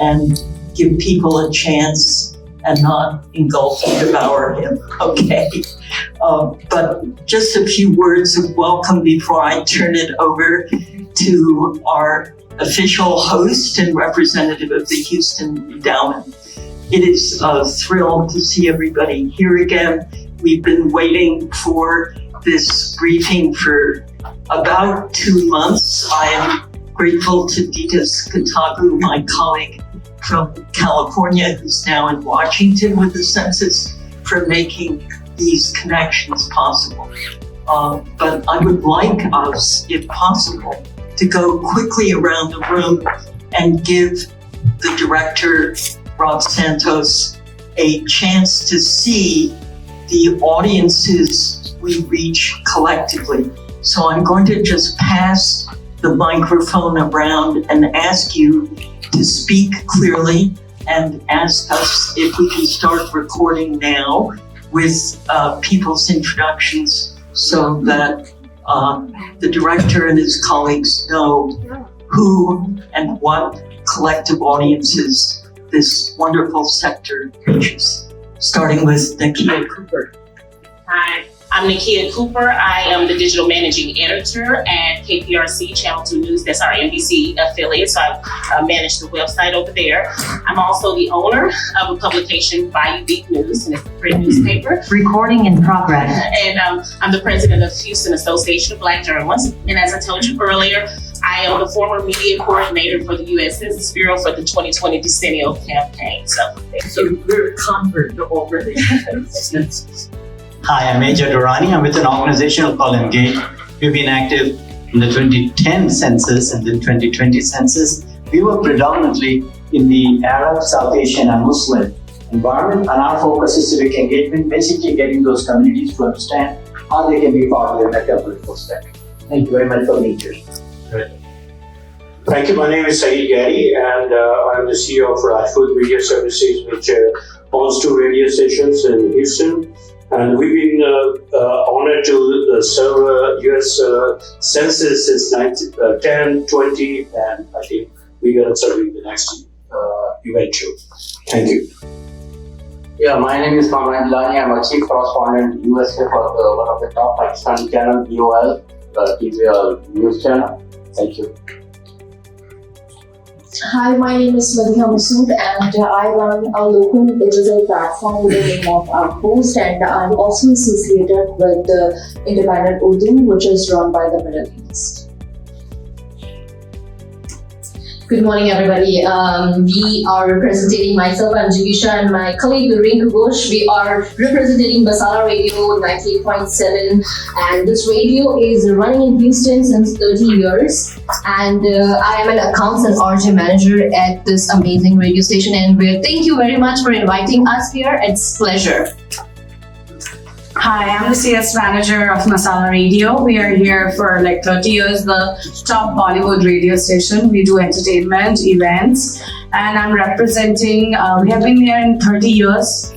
and give people a chance and not engulf and devour him, okay? But just a few words of welcome before I turn it over to our official host and representative of the Houston Endowment. It is a thrill to see everybody here again. We've been waiting for this briefing for about 2 months. I am grateful to Katagu, my colleague from California, who's now in Washington with the Census, for making these connections possible. But I would like us, if possible, to go quickly around the room and give the director, Rob Santos, a chance to see the audiences we reach collectively. So I'm going to just pass the microphone around and ask you to speak clearly and ask us if we can start recording now with people's introductions so that the director and his colleagues know who and what collective audiences this wonderful sector reaches. Starting with Nakia Cooper. Hi, I'm Nakia Cooper. I am the digital managing editor at KPRC Channel 2 News. That's our NBC affiliate, so I manage the website over there. I'm also the owner of a publication, Bayou Beat News, and it's a print newspaper. Recording in progress. And I'm the president of Houston Association of Black Journalists. And as I told you earlier, I am the former media coordinator for the U.S. Census Bureau for the 2020 decennial campaign. So we're a convert already. Hi, I'm Major Durrani. I'm with an organization called Engage. We've been active in the 2010 census and the 2020 census. We were predominantly in the Arab, South Asian, and Muslim environment, and our focus is civic engagement, basically getting those communities to understand how they can be part of their political spectrum. Thank you very much for being here. Thank you. My name is Saeed Gary, and I'm the CEO of Rajput Media Services, which owns 2 radio stations in Houston. And we've been honored to serve U.S. Census since 10, 20, and I think we're going to serve the next event too. Thank you. Yeah, my name is Kamran Gilani. I'm a chief correspondent in USA for one of the top Pakistani channel, BOL, TV news channel. Thank you. Hi, my name is Madhya Masood and I run a local digital platform with the name of Outpost, and I'm also associated with the Independent Urdu, which is run by the Middle East. Good morning, everybody. We are representing myself, I'm Jigisha, and my colleague Rinku Ghosh. We are representing Basala Radio 98.7, and this radio is running in Houston since 30 years. And I am an accounts and RJ manager at this amazing radio station. And thank you very much for inviting us here. It's a pleasure. Hi, I'm the CS manager of Masala Radio. We are here for like 30 years, the top Bollywood radio station. We do entertainment, events, and I'm representing, we have been here in 30 years.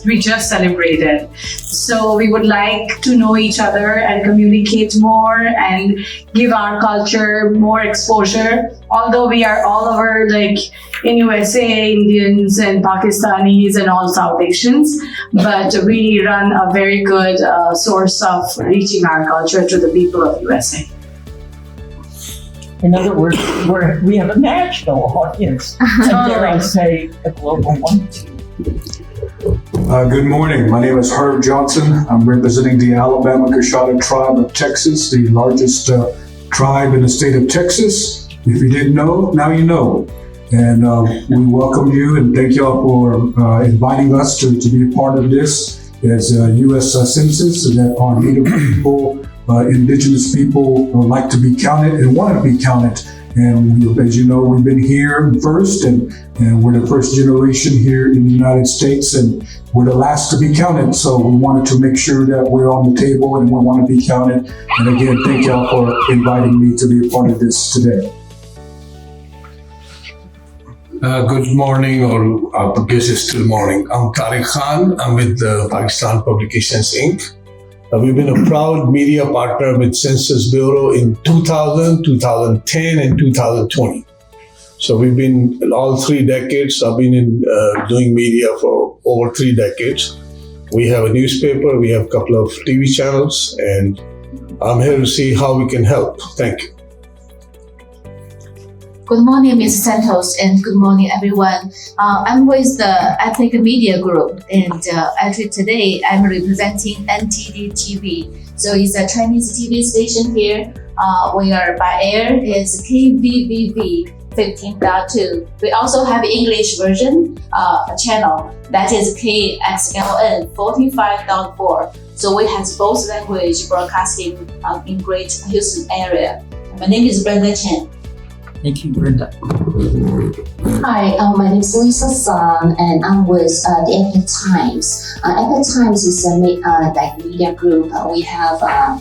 We just celebrated. So we would like to know each other and communicate more and give our culture more exposure. Although we are all over, like in USA, Indians and Pakistanis and all South Asians, but we run a very good source of reaching our culture to the people of USA. In other words, we have a national audience, and dare I say, a global one too. Good morning. My name is Herb Johnson. I'm representing the Alabama Coshada tribe of Texas, the largest tribe in the state of Texas. If you didn't know, now you know. And we welcome you and thank y'all for inviting us to be a part of this as U.S. Census, so that our Native people, indigenous people like to be counted and want to be counted. And as you know, we've been here first, and we're the first generation here in the United States, and we're the last to be counted. So we wanted to make sure that we're on the table and we want to be counted. And again, thank y'all for inviting me to be a part of this today. Good morning, or I guess it's still morning. I'm Tariq Khan. I'm with Pakistan Publications Inc. We've been a proud media partner with Census Bureau in 2000, 2010, and 2020. So we've been in all 3 decades. I've been in doing media for over 3 decades. We have a newspaper, we have a couple of TV channels, and I'm here to see how we can help. Thank you. Good morning, Ms. Santos, and good morning, everyone. I'm with the Ethnic Media Group, and actually today I'm representing NTD TV. So it's a Chinese TV station here. We are by air is KVVV 15.2. We also have English version channel that is KXLN 45.4. So we have both language broadcasting in Great Houston area. My name is Brenda Chen. Thank you, Brenda. Hi, my name is Lisa Sun, and I'm with the Epoch Times. Epoch Times is a media group. We have a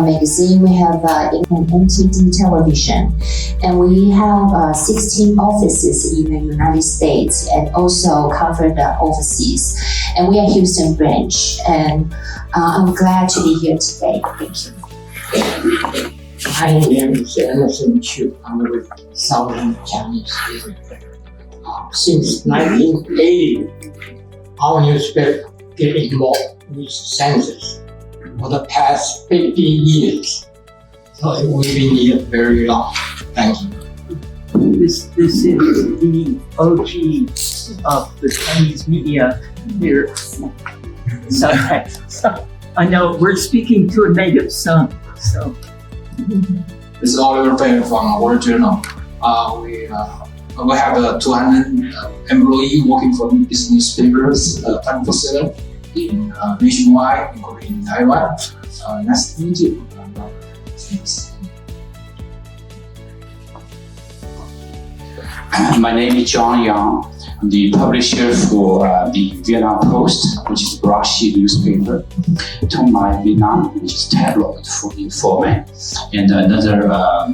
magazine, we have NTD television, and we have 16 offices in the United States and also covered overseas. And we are Houston branch, and I'm glad to be here today. Thank you. My name is Anderson Chu. I'm with Southern Chinese Business. Since 1980, our newspaper get involved with Census for the past 50 years. So we've been here very long. Thank you. This is the OG of the Chinese media here. So I know we're speaking to a native son, so. This is Oliver Payne from World Journal. We have 200 employees working for these newspapers 24/7 in nationwide, including Taiwan. Nice to meet you. Thanks. My name is John Yang. I'm the publisher for the Vietnam Post, which is a broadsheet newspaper, Tonglai Vietnam, which is tabloid format, and another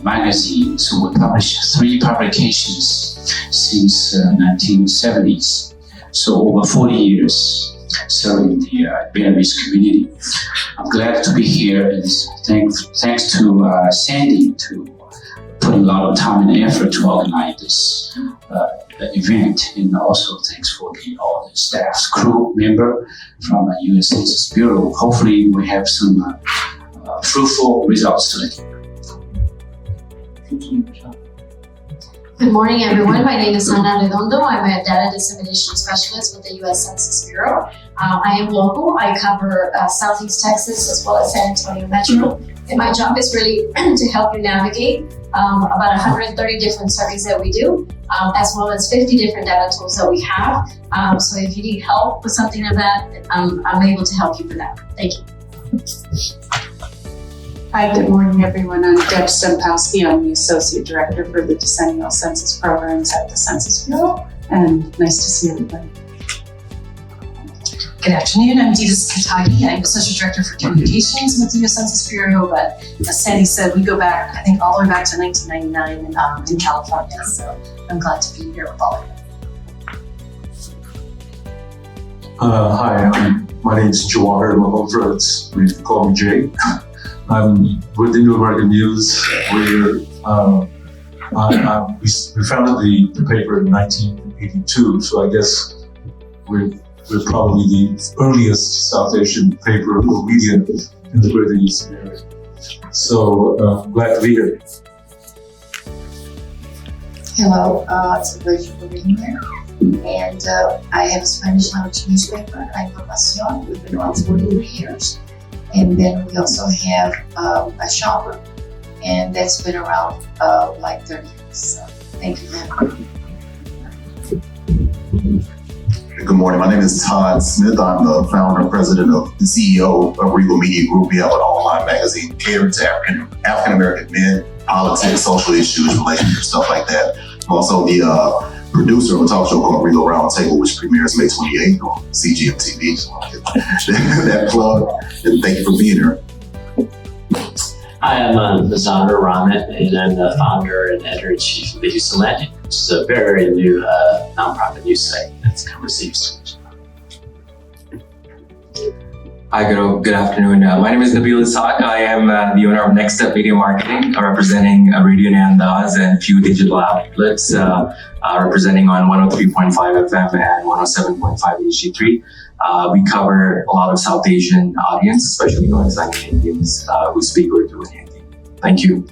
magazine. So we published 3 publications since 1970s. So over 40 years serving the Vietnamese community. I'm glad to be here, and thanks to Sandy to put a lot of time and effort to organize this event, and also thanks for all the staff, crew member from the U.S. Census Bureau. Hopefully we have some fruitful results today. Good morning, everyone. My name is Ana Redondo. I'm a data dissemination specialist with the U.S. Census Bureau. I am local. I cover Southeast Texas as well as San Antonio Metro. And my job is really to help you navigate about 130 different surveys that we do, as well as 50 different data tools that we have. So if you need help with something like that, I'm able to help you with that. Thank you. Hi, good morning, everyone. I'm Deb Stempowski. I'm the Associate Director for the Decennial Census Programs at the Census Bureau, and nice to see everybody. Good afternoon, I'm Desi Katagi. I'm Associate Director for Communications with the U.S. Census Bureau, but as Sandy said, we go back, I think, all the way back to 1999 in California, so I'm glad to be here with all of you. Hi, my name is Jawahar Malhotra. You can call me Jay. I'm with Indo-American News, where we founded the paper in 1982, so I guess we're probably the earliest South Asian paper or media in the Greater Houston area. So glad to be here. Hello, it's a pleasure to be here. And I have a Spanish language newspaper, La Información. We've been around 43 years. And then we also have a shop, and that's been around like 30 years. So thank you very much. Good morning. My name is Todd Smith. I'm the founder and president of the CEO of Regal Media Group. We have an online magazine catered to African American men, politics, social issues, relationships, stuff like that. I'm also the producer of a talk show called Regal Roundtable, which premieres May 28th on CGM-TV. So I'll get that plug. And thank you for being here. Hi, I'm Mazandar Rahmat, and I'm the founder and editor-in-chief of the Houston Landing, which is a very new nonprofit news site that's covers the Houston. Hi, good afternoon. My name is Nabil Isaac. I am the owner of Next Step Media Marketing, representing Radio Nandaz and a few digital outlets, representing on 103.5 FM and 107.5 HD3. We cover a lot of South Asian audience, especially non-Islamic Indians who speak Urdu and Hindi. Thank you.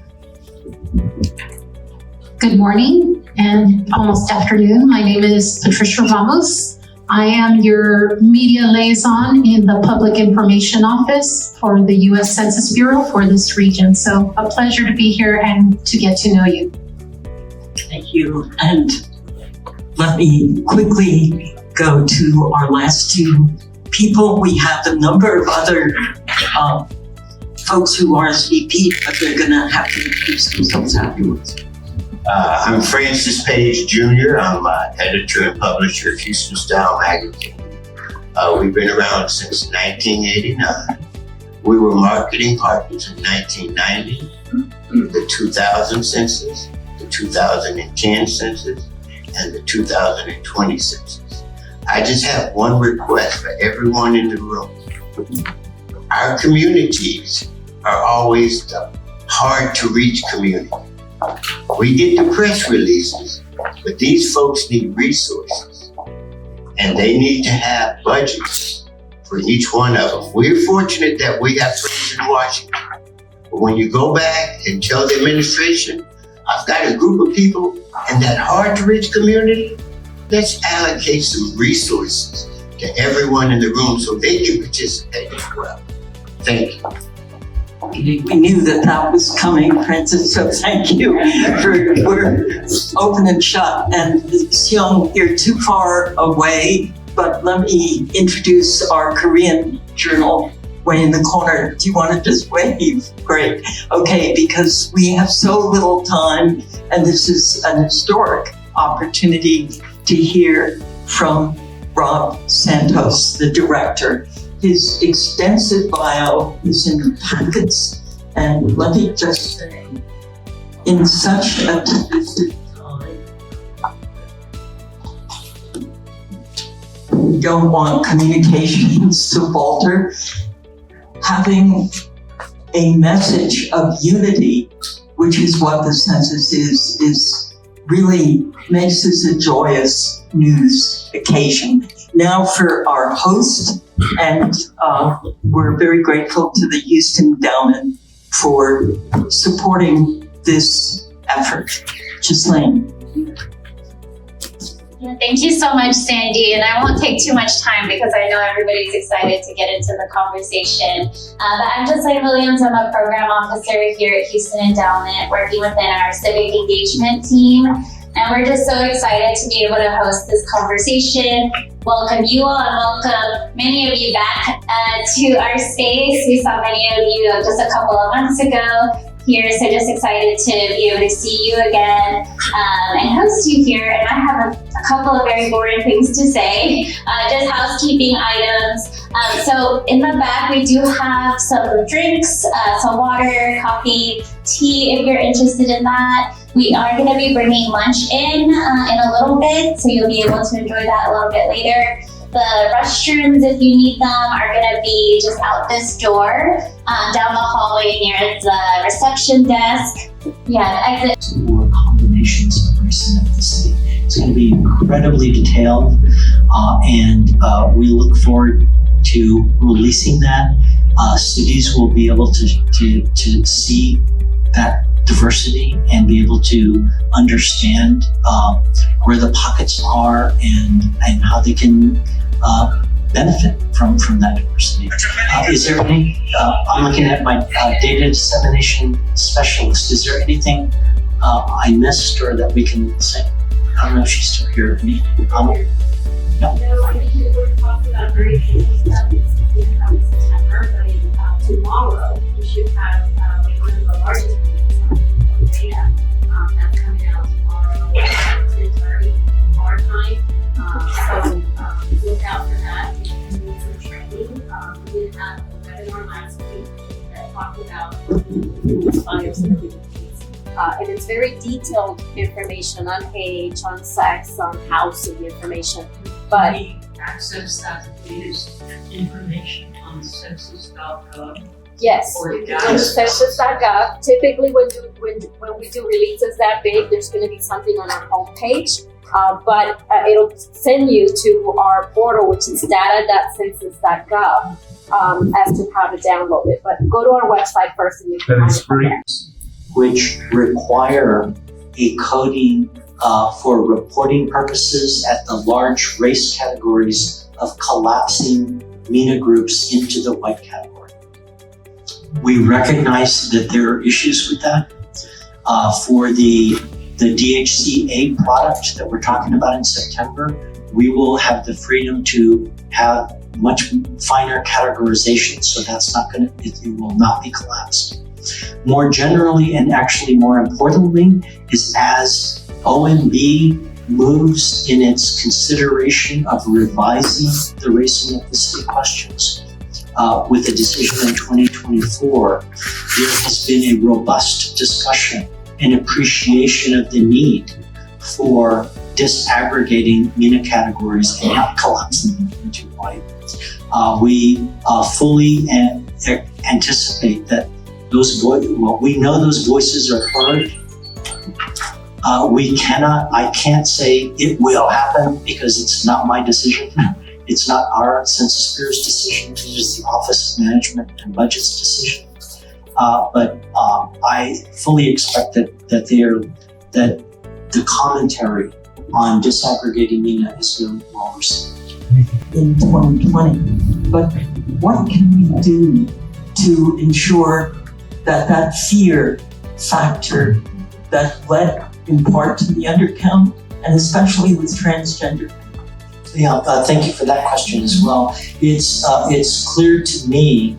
Good morning and almost afternoon. My name is Patricia Ramos. I am your media liaison in the Public Information Office for the U.S. Census Bureau for this region. So a pleasure to be here and to get to know you. Thank you. And let me quickly go to our last two people. We have a number of other folks who RSVP'd, but they're going to have to introduce themselves afterwards. I'm Francis Page Jr. I'm editor and publisher of Houston Style magazine. We've been around since 1989. We were marketing partners in 1990, the 2000 census, the 2010 census, and the 2020 census. I just have one request for everyone in the room. Our communities are always the hard to reach community. We get the press releases, but these folks need resources, and they need to have budgets for each one of them. We're fortunate that we have friends in Washington, but when you go back and tell the administration, I've got a group of people in that hard to reach community, let's allocate some resources to everyone in the room so they can participate as well. Thank you. We knew that was coming, Francis, so thank you. We're open and shut. And Seong, you're too far away, but let me introduce our Korean journal way in the corner. Do you want to just wave? Great. Okay, because we have so little time, and this is an historic opportunity to hear from Rob Santos, the director. His extensive bio is in the packets, and let me just say, in such a divisive time, we don't want communications to falter. Having a message of unity, which is what the census is really makes this a joyous news occasion. Now for our host, and we're very grateful to the Houston Endowment for supporting this effort. Ghislaine. Thank you so much, Sandy. And I won't take too much time because I know everybody's excited to get into the conversation. But I'm Ghislaine Williams. I'm a program officer here at Houston Endowment, working within our civic engagement team. And we're just so excited to be able to host this conversation. Welcome you all and welcome many of you back to our space. We saw many of you just a couple of months ago here, so just excited to be able to see you again and host you here. And I have a couple of very boring things to say, just housekeeping items. So in the back, we do have some drinks, some water, coffee, tea, if you're interested in that. We are going to be bringing lunch in a little bit, so you'll be able to enjoy that a little bit later. The restrooms, if you need them, are going to be just out this door, down the hallway near the reception desk. Yeah, exit. Or combinations of race and ethnicity. It's going to be incredibly detailed, and we look forward to releasing that. Cities will be able to see that diversity and be able to understand where the pockets are and how they can benefit from that diversity. Is there any, I'm looking at my data dissemination specialist, is there anything I missed or that we can say? I don't know if she's still here. No? No, I think we're talking about very stuff in September, but tomorrow we should have one of the largest data that's coming out tomorrow at 10:30 our time. So look out for that. And do some training. We did have a webinar last week that talked about fires and communities. And it's very detailed information on age, on sex, on housing information. But we access that latest information on on census.gov? Yes, Or you can go to census.gov. Typically, when we do releases that big, there's going to be something on our homepage, but it'll send you to our portal, which is data.census.gov, as to how to download it. But go to our website first, and you can find it from there. Which require a coding for reporting purposes at the large race categories of collapsing MENA groups into the white category. We recognize that there are issues with that. For the DHCA product that we're talking about in September, we will have the freedom to have much finer categorization, so that's not going to, it will not be collapsed. More generally, and actually more importantly, is as OMB moves in its consideration of revising the race and ethnicity questions, with a decision in 2024, there has been a robust discussion and appreciation of the need for disaggregating MENA categories and not collapsing them into white. We fully anticipate that we know those voices are heard. I can't say it will happen because it's not my decision. It's not our Census Bureau's decision. It is the Office of Management and Budget's decision. But I fully expect that the commentary on disaggregating MENA is going to be well received in 2020. But what can we do to ensure that fear factor that led in part to the undercount, and especially with transgender? Yeah, thank you for that question as well. It's clear to me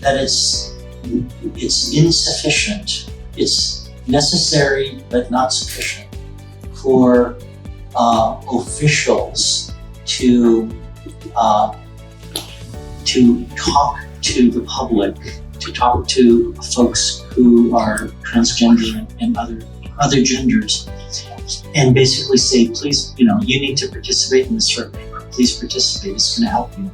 that it's insufficient. It's necessary but not sufficient for officials to talk to the public, to talk to folks who are transgender and other genders, and basically say, please, you need to participate in the survey, or please participate, it's going to help you.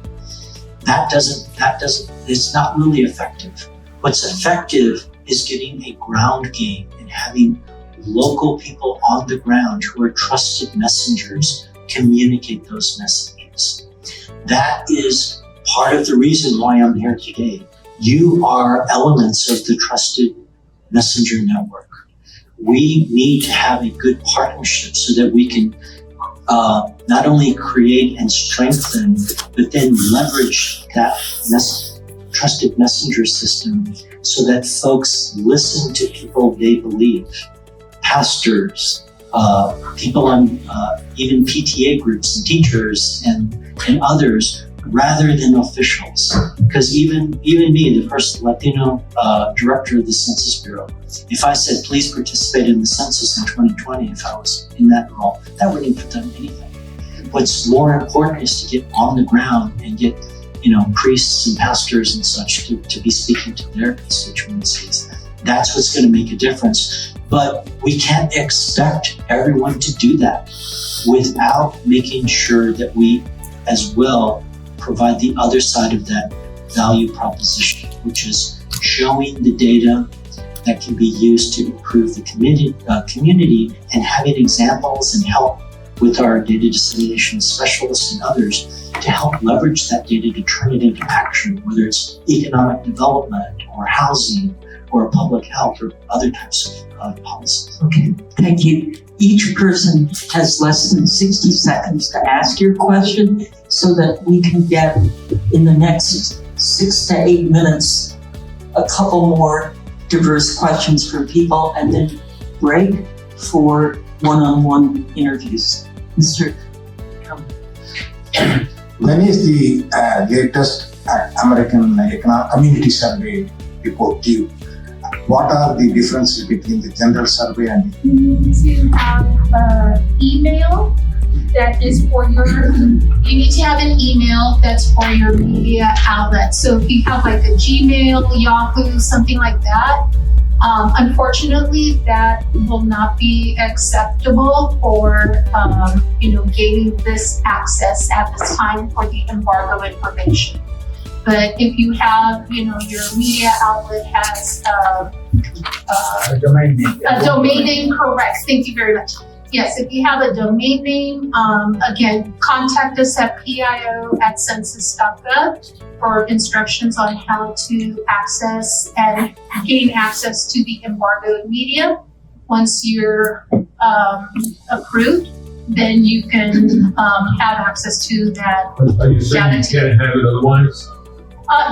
It's not really effective. What's effective is getting a ground game and having local people on the ground who are trusted messengers communicate those messages. That is part of the reason why I'm here today. You are elements of the trusted messenger network. We need to have a good partnership so that we can not only create and strengthen, but then leverage that trusted messenger system so that folks listen to people they believe. Pastors, people on even PTA groups and teachers and others, rather than officials. Because even me, the first Latino director of the Census Bureau, if I said, please participate in the census in 2020, if I was in that role, that wouldn't have done anything. What's more important is to get on the ground and get, priests and pastors and such to be speaking to their constituencies. That's what's going to make a difference. But we can't expect everyone to do that without making sure that we, as well, provide the other side of that value proposition, which is showing the data that can be used to improve the community and having examples and help with our data dissemination specialists and others to help leverage that data to turn it into action, whether it's economic development or housing or public health or other types of policies. Okay, thank you. Each person has less than 60 seconds to ask your question so that we can get in the next 6 to 8 minutes a couple more diverse questions from people and then break for one-on-one interviews. Mr. When is the latest American Community Survey report due? What are the differences between the general survey and You need to have an email that is for you need to have an email that's for your media outlet. So if you have like a Gmail, Yahoo, something like that, unfortunately, that will not be acceptable for, gaining this access at this time for the embargo information. But if you have, your media outlet has A domain name. a domain name, correct. Thank you very much. Yes, if you have a domain name, again, contact us at pio@census.gov for instructions on how to access and gain access to the embargoed media. Once you're approved, then you can have access to that. Are you saying you can't have it otherwise?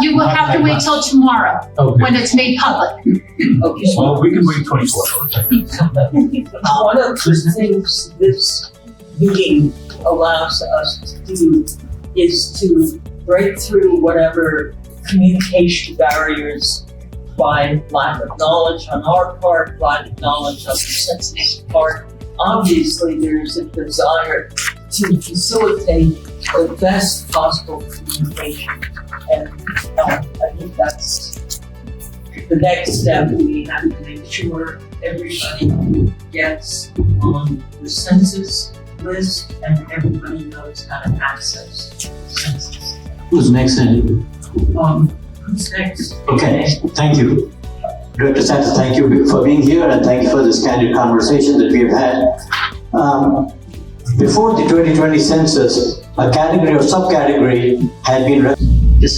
You will have to wait till tomorrow Okay. when it's made public. Okay. Well, we can wait 24 hours. One of the things this meeting allows us to do is to break through whatever communication barriers by lack of knowledge on our part, lack of knowledge on the census part. Obviously, there's a desire to facilitate the best possible communication. And I think that's the next step. We have to make sure everybody gets on the census list and everybody knows how to access the census. Who's next? Who's next? Okay, thank you. Director Santos, thank you for being here and thank you for this candid conversation that we've had. Before the 2020 census, a category or subcategory had been It's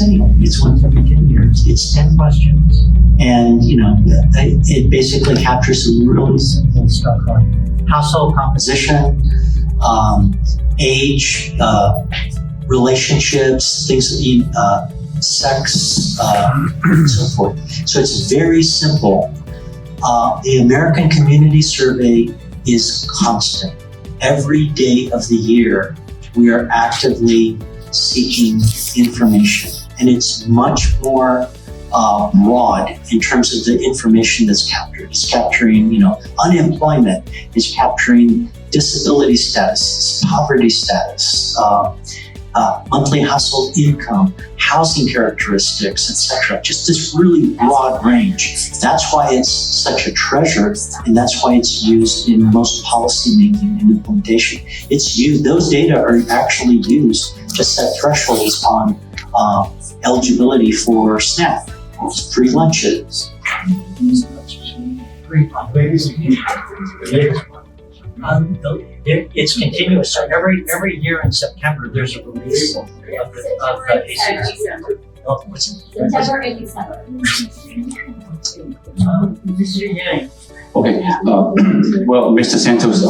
once every 10 years. It's 10 questions. And, it basically captures some really simple stuff like household composition, age, relationships, things that you, sex, and so forth. So it's very simple. The American Community Survey is constant. Every day of the year, we are actively seeking information. And it's much more broad in terms of the information that's captured. It's capturing, unemployment, it's capturing disability status, poverty status, monthly household income, housing characteristics, etc. Just this really broad range. That's why it's such a treasure, and that's why it's used in most policy making and implementation. It's used; those data are actually used to set thresholds on eligibility for SNAP, free lunches. It's continuous. So every year in September, there's a release of the September and December. Okay, well, Mr. Santos,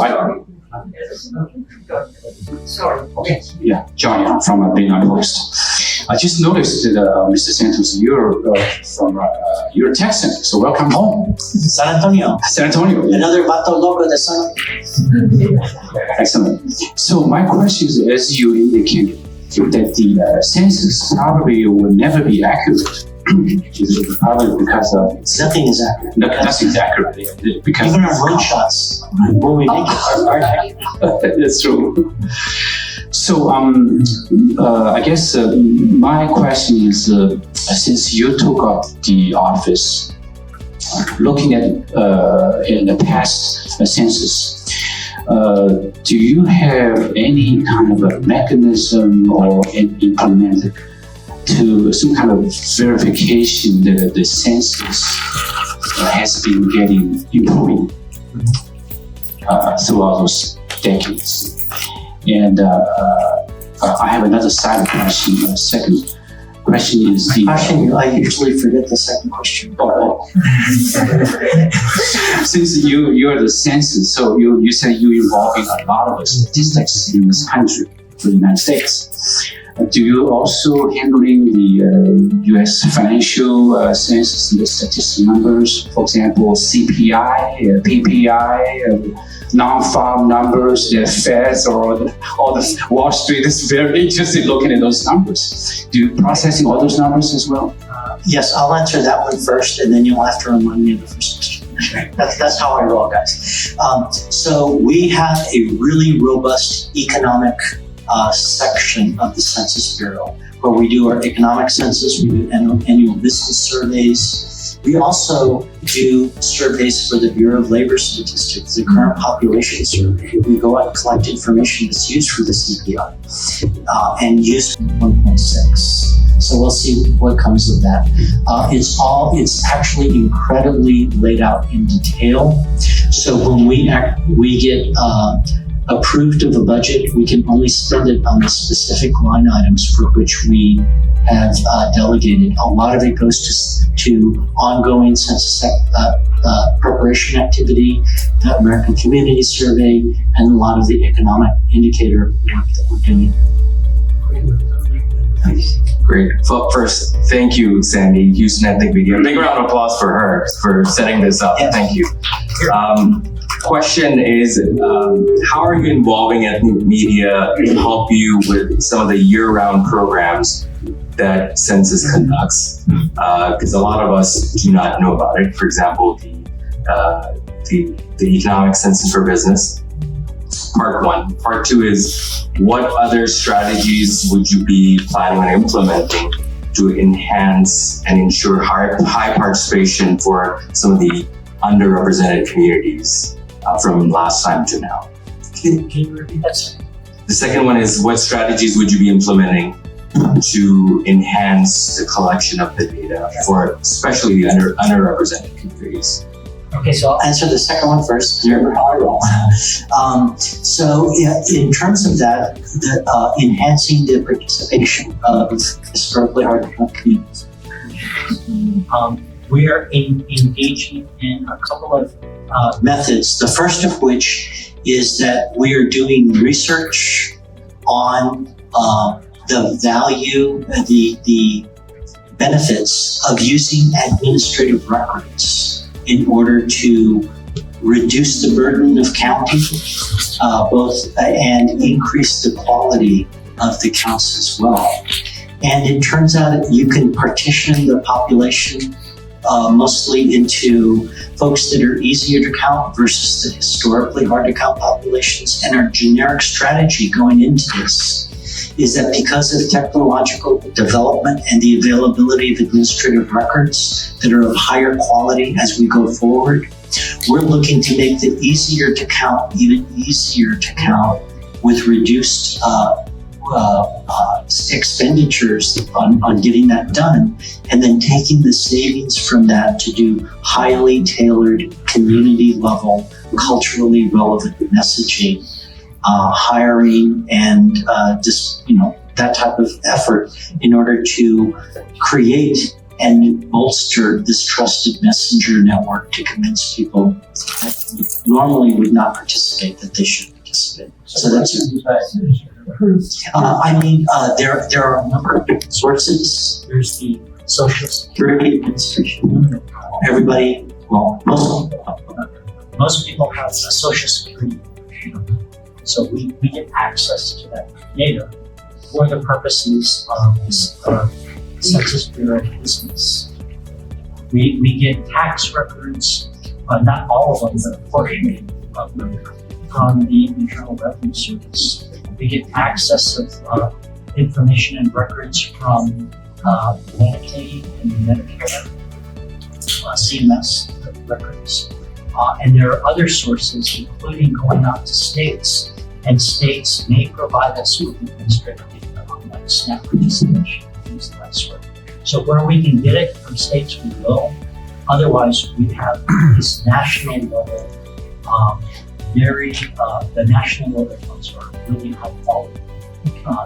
Sorry. Okay. Yeah, John Young from Beijing Post. I just noticed that, Mr. Santos, you're you're Texan, so welcome home. San Antonio. San Antonio. Another Vato Loco de San. Excellent. So my question is, as you indicated, that the census probably will never be accurate. Probably because nothing is accurate. Nothing's accurate. Because even our road shots, when we make it, are accurate. That's true. So I guess my question is, since you took up the office, looking at in the past census, do you have any kind of a mechanism or implemented to some kind of verification that the census has been improving throughout those decades? And I have another side question. Second question is I usually forget the second question. Since you're the census, so you say you're involving a lot of statistics in this country, the United States. Do you also handling the U.S. financial census and the statistical numbers, for example, CPI, PPI, non-farm numbers, the Feds or the Wall Street is very interested looking at those numbers. Do you processing all those numbers as well? Yes, I'll answer that one first, and then you'll have to remind me of the first question. That's how I roll, guys. So we have a really robust economic section of the Census Bureau, where we do our economic census, we do annual business surveys, We also do surveys for the Bureau of Labor Statistics, the current population survey. We go out and collect information that's used for the CPI and use 1.6. So we'll see what comes of that. It's actually incredibly laid out in detail. So when we get approved of a budget, we can only spend it on the specific line items for which we have delegated. A lot of it goes to ongoing census preparation activity, the American Community Survey, and a lot of the economic indicator work that we're doing. Great. Well, first, thank you, Sandy, Houston Ethnic Media. Big round of applause for her for setting this up. Yes. Thank you. Question is, how are you involving ethnic media to help you with some of the year-round programs that Census conducts? Because a lot of us do not know about it. For example, the economic census for business. Part 1. Part 2 is, what other strategies would you be planning on implementing to enhance and ensure high participation for some of the underrepresented communities from last time to now? Can you repeat that? The second one is, what strategies would you be implementing to enhance the collection of the data for especially the underrepresented communities? Okay, so I'll answer the second one first. Remember how I roll. So in terms of that, enhancing the participation of historically hard-to-count communities, we are engaging in a couple of methods. The first of which is that we are doing research on the value, the benefits of using administrative records in order to reduce the burden of counting, and increase the quality of the counts as well. And it turns out that you can partition the population mostly into folks that are easier to count versus the historically hard to count populations. And our generic strategy going into this is that because of technological development and the availability of administrative records that are of higher quality as we go forward, we're looking to make the easier to count even easier to count with reduced expenditures on getting that done, and then taking the savings from that to do highly tailored, community level, culturally relevant messaging, hiring, and that type of effort in order to create and bolster this trusted messenger network to convince people that normally would not participate that they should participate. So that's it. There are a number of different sources. There's the Social Security Administration. Everybody, well, most people have a Social Security number. So we get access to that data for the purposes of Census Bureau business. We get tax records, not all of them, but a portion of them from the Internal Revenue Service. We get access of information and records from Medicaid and Medicare, CMS records. And there are other sources, including going out to states, and states may provide us with administrative data on like SNAP participation, things of that sort. So where we can get it from states, we will. Otherwise, we have this national level, the national level ones are really high quality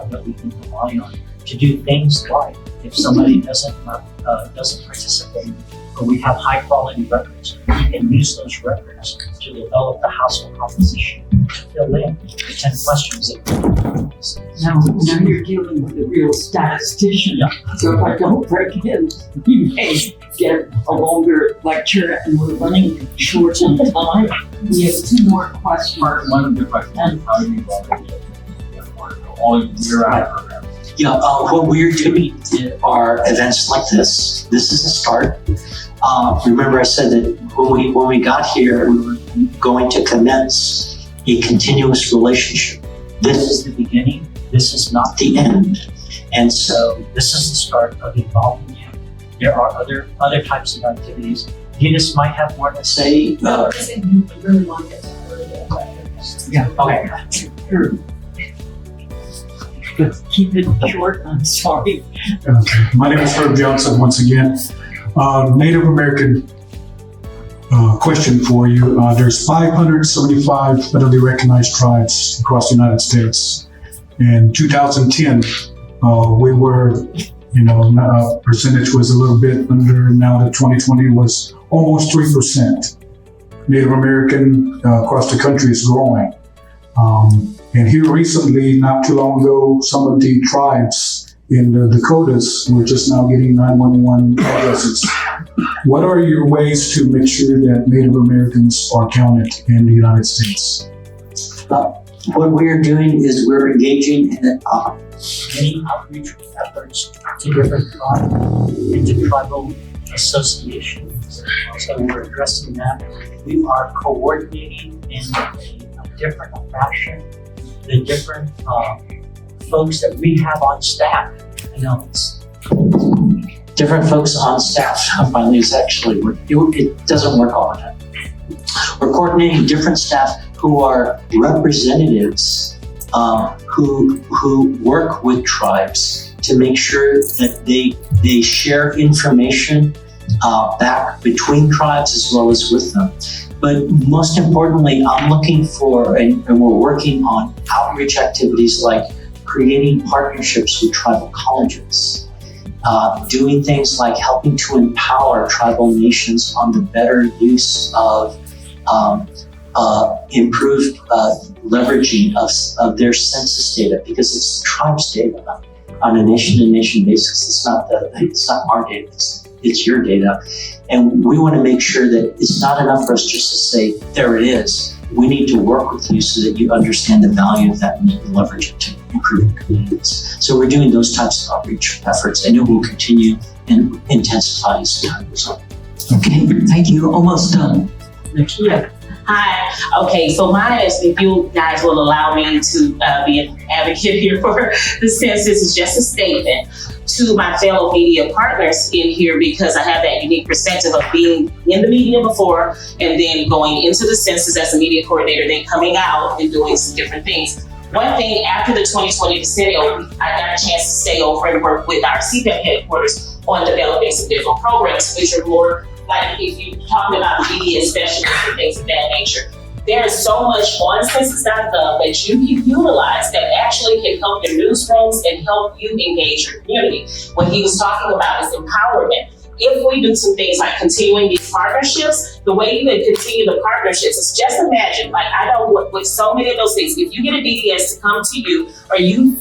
that we can rely on to do things like if somebody doesn't participate, or we have high quality records, we can use those records to develop the household composition to fill in the 10 questions that Now you're dealing with a real statistician. Yeah. So if I don't break in, you may get a longer lecture, and we're running short on time. We have 2 more questions. One of the questions, how do you all year-round programs? Yeah, what we're doing are events like this. This is a start. Remember I said that when we got here, we were going to commence a continuous relationship. This is the beginning. This is not the end. And so this is the start of involving you There are other types of activities. Eunice might have more to say. No, I think you really want to get to her. Yeah. Okay. Sure. Keep it short. I'm sorry. Okay. My name is Herb Johnson once again. Native American question for you. There's 575 federally recognized tribes across the United States. In 2010, we were, percentage was a little bit under. Now that 2020 was almost 3%. Native American across the country is growing. And here recently, not too long ago, some of the tribes in the Dakotas were just now getting 911 addresses. What are your ways to make sure that Native Americans are counted in the United States? What we're doing is we're engaging in many outreach efforts to different tribes, into tribal associations. So we're addressing that. We are coordinating in a different fashion the different folks that we have on staff. Different folks on staff. Finally, it's actually it doesn't work all the time. We're coordinating different staff who are representatives who work with tribes to make sure that they share information back between tribes as well as with them. But most importantly, I'm looking for, and we're working on outreach activities like creating partnerships with tribal colleges, doing things like helping to empower tribal nations on the better use of improved leveraging of their census data, because it's the tribe's data on a nation-to-nation basis. It's not our data. It's your data. And we want to make sure that it's not enough for us just to say, there it is. We need to work with you so that you understand the value of that and you can leverage it to improve your communities. So we're doing those types of outreach efforts, and it will continue and intensify as time goes on. Okay, thank you. Almost done. Nakia. Hi. Okay, so mine is, if you guys will allow me to be an advocate here for the census, is just a statement to my fellow media partners in here, because I have that unique perspective of being in the media before and then going into the census as a media coordinator, then coming out and doing some different things. One thing, after the 2020 decennial, I got a chance to stay over and work with our CPEP headquarters on developing some different programs, which are more like if you're talking about media specialists and things of that nature. There is so much on census.gov that you can utilize that actually can help your newsrooms and help you engage your community. What he was talking about is empowerment. If we do some things like continuing these partnerships, the way you can continue the partnerships is just imagine, like I know with so many of those things, if you get a DDS to come to you or you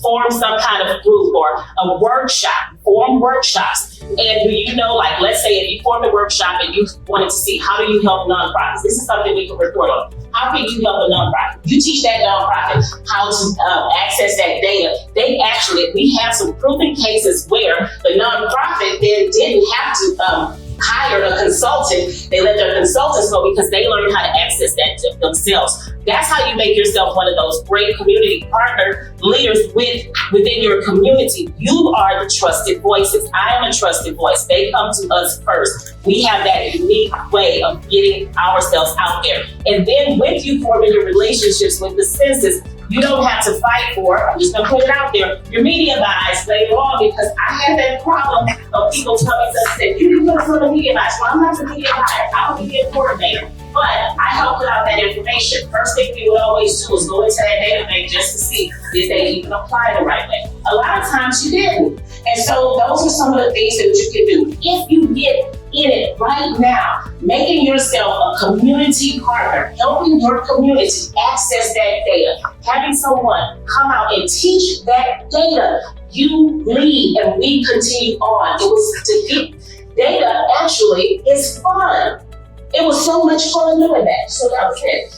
form some kind of group or a workshop, form workshops. And do you know, like, let's say if you formed a workshop and you wanted to see how do you help nonprofits, this is something we can report on. How can you help a nonprofit? You teach that nonprofit how to access that data. We have some proven cases where the nonprofit then didn't have to hire a consultant. They let their consultants go because they learned how to access that themselves. That's how you make yourself one of those great community partner leaders within your community. You are the trusted voices. I am a trusted voice. They come to us first. We have that unique way of getting ourselves out there. And then with you forming your relationships with the census, you don't have to fight for, I'm just gonna put it out there, your media buys later on, because I had that problem of people coming to us and saying, you can put us on the media buys. Well, I'm not the media buyer, I'm a media coordinator. But I help put out that information. First thing we would always do is go into that database just to see if they even apply the right way. A lot of times you didn't. And so those are some of the things that you can do. If you get in it right now, making yourself a community partner, helping your community access that data, having someone come out and teach that data, you lead and we continue on. It was to get data actually is fun. It was so much fun doing that. So that was it.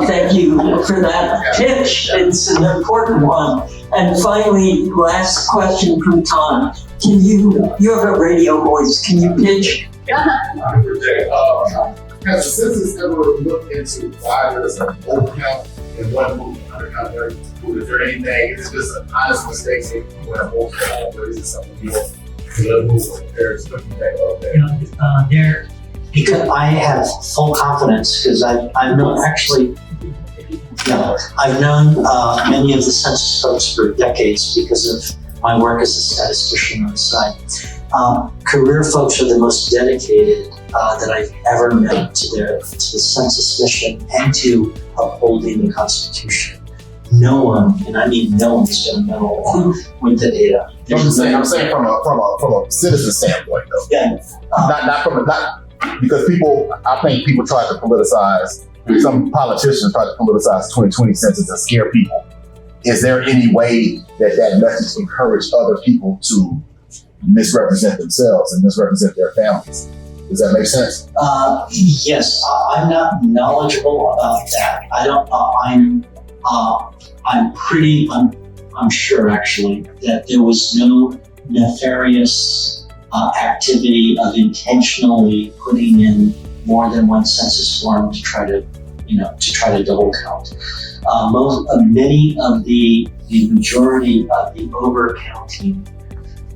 Thank you for that pitch. It's an important one. And finally, last question from Todd. You have a radio voice. Can you pitch? Has the census ever looked into why there's an overcount in one group, undercount there? Is there anything? Is it just an honest mistake when an overcount, or is it something more There, because I have full confidence because I've known actually, I've known many of the census folks for decades because of my work as a statistician on the side. Career folks are the most dedicated that I've ever met to the census mission and to upholding the Constitution. No one, and I mean no one, is going to meddle with the data. I'm saying from a citizen standpoint, though. Yeah. Not because I think people try to politicize. Some politicians try to politicize 2020 census and scare people. Is there any way that message encourage other people to misrepresent themselves and misrepresent their families? Does that make sense? Yes, I'm not knowledgeable about that. I don't. I'm sure actually that there was no nefarious activity of intentionally putting in more than one census form to try to double count. Many of the majority of the overcounting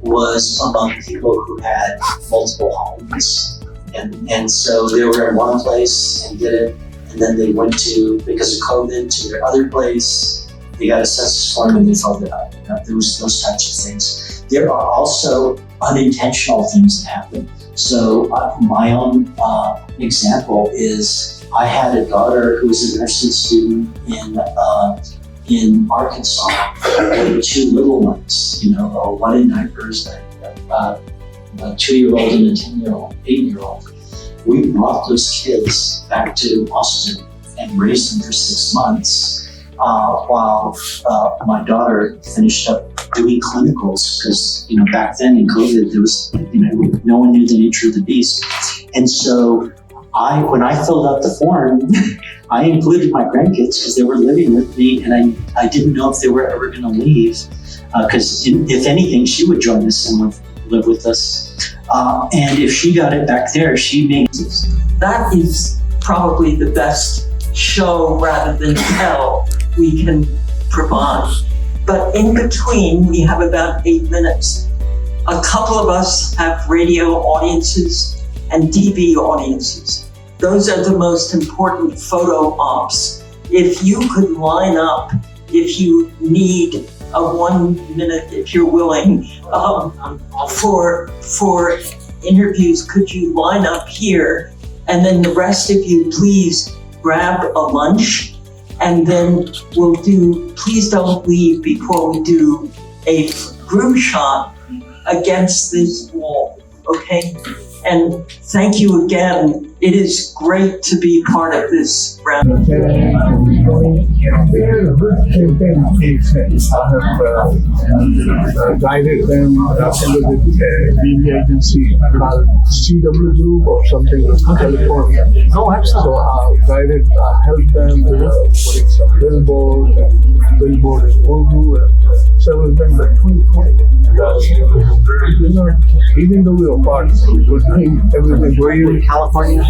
was among people who had multiple homes, and so they were in one place and did it, and then they went to, because of COVID, to their other place. They got a census form and they filled it out. There was those types of things. There are also unintentional things that happen. So my own example is I had a daughter who was a nursing student in Arkansas with two little ones, one in diapers, a 2-year-old and a 10-year-old, 8-year-old. We brought those kids back to Austin and raised them for 6 months while my daughter finished up doing clinicals, because back then in COVID there was no one knew the nature of the beast, and so when I filled out the form, I included my grandkids because they were living with me, and I didn't know if they were ever going to leave, because if anything, she would join us and live with us. And if she got it back there, she made it. That is probably the best show rather than tell we can provide. But in between, we have about 8 minutes. A couple of us have radio audiences and TV audiences. Those are the most important photo ops. If you could line up, if you need a 1 minute, if you're willing, for interviews, could you line up here? And then the rest of you, please grab a lunch, and then we'll do, please don't leave before we do a group shot against this wall, okay? And thank you again. It is great to be part of this round. I have guided them under the media agency called CW Group or something in California. Oh, absolutely. So I helped them putting some billboard in Urdu and several things like 2020. Even though we were apart, we're doing everything. Were you in California?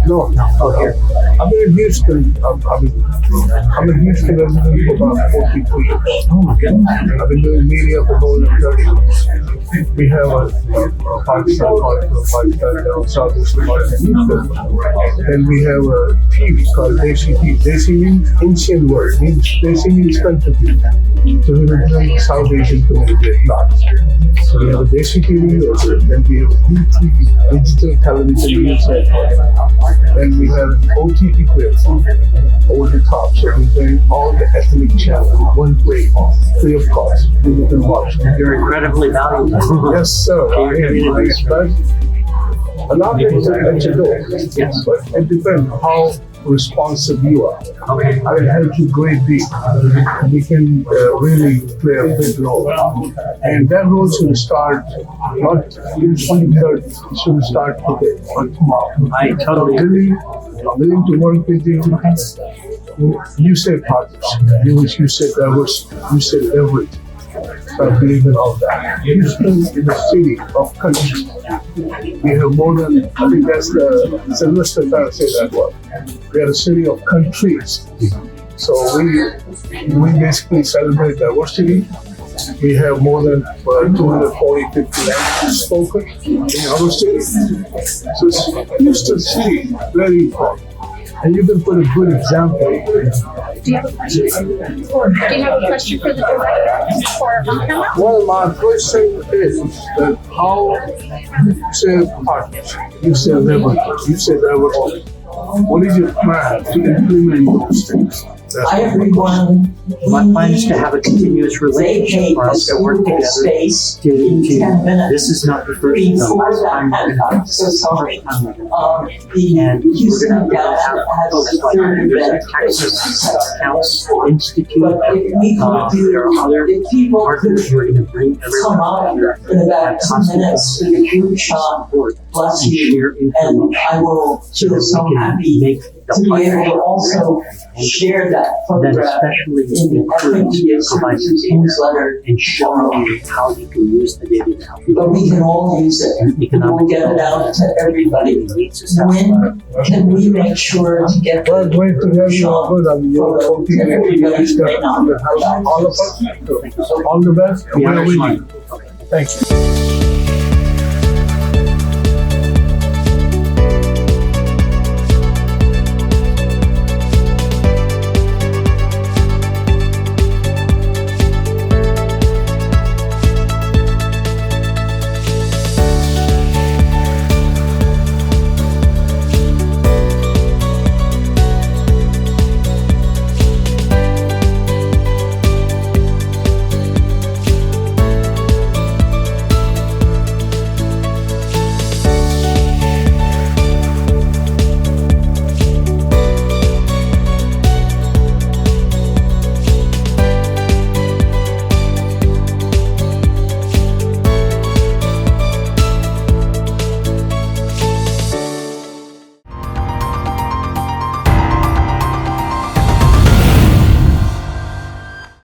No. Oh, here. I'm in Houston. I'm in Houston resident for about 42 years. Oh my goodness. I've been doing media for more than 30 years. We have a Pakistan down Southeast Pakistan. Then we have a TV called Desi TV. Desi means ancient word. Desi means country. So we were doing South Asian community lots. So we have a Desi TV, then we have a DTV, digital television news network. Then we have an OTT player, over the top. So we're doing all the ethnic channels in one place, free of cost. You can watch. You're incredibly valuable. Yes, sir. I expect a lot of things that let you know. Yes. But it depends how responsive you are. Okay. I will help you great deal. We can really play a big role. And that role should start not in 23rd, it should start today or tomorrow. I totally agree. Willing to work with you. You said partners. You said diversity. You said everything. I believe in all that. Houston is a city of countries. We have more than, I think that's the Sylvester trying to say that word. We are a city of countries. So we basically celebrate diversity We have more than 240, 50 languages spoken in our city. So Houston City, very important. And you can put a good example. Do you have a question? Or do you have a question for the director or on camera? Well, my question is that how you say partnership, you say level, you say level. What is your plan to implement those things? Everyone, My plan is to have a continuous relationship for us to work together. This is not the first before that, I'm so sorry. And we're going to have a third event. Texas Accounts Institute. But if we could do, there are other if people could partners who are going to bring come everyone up together. in about 2 minutes for the group shot, bless you, and I will feel so happy to be able to also share that photograph in the FAQ Services newsletter and show you how you can use the data to help you. but we can all use it. We'll get it out to everybody. When can we make sure to get Well, great to have you all good. I mean, you're photo to everybody who may not all of us. So all the best. And we're with you. Thank you.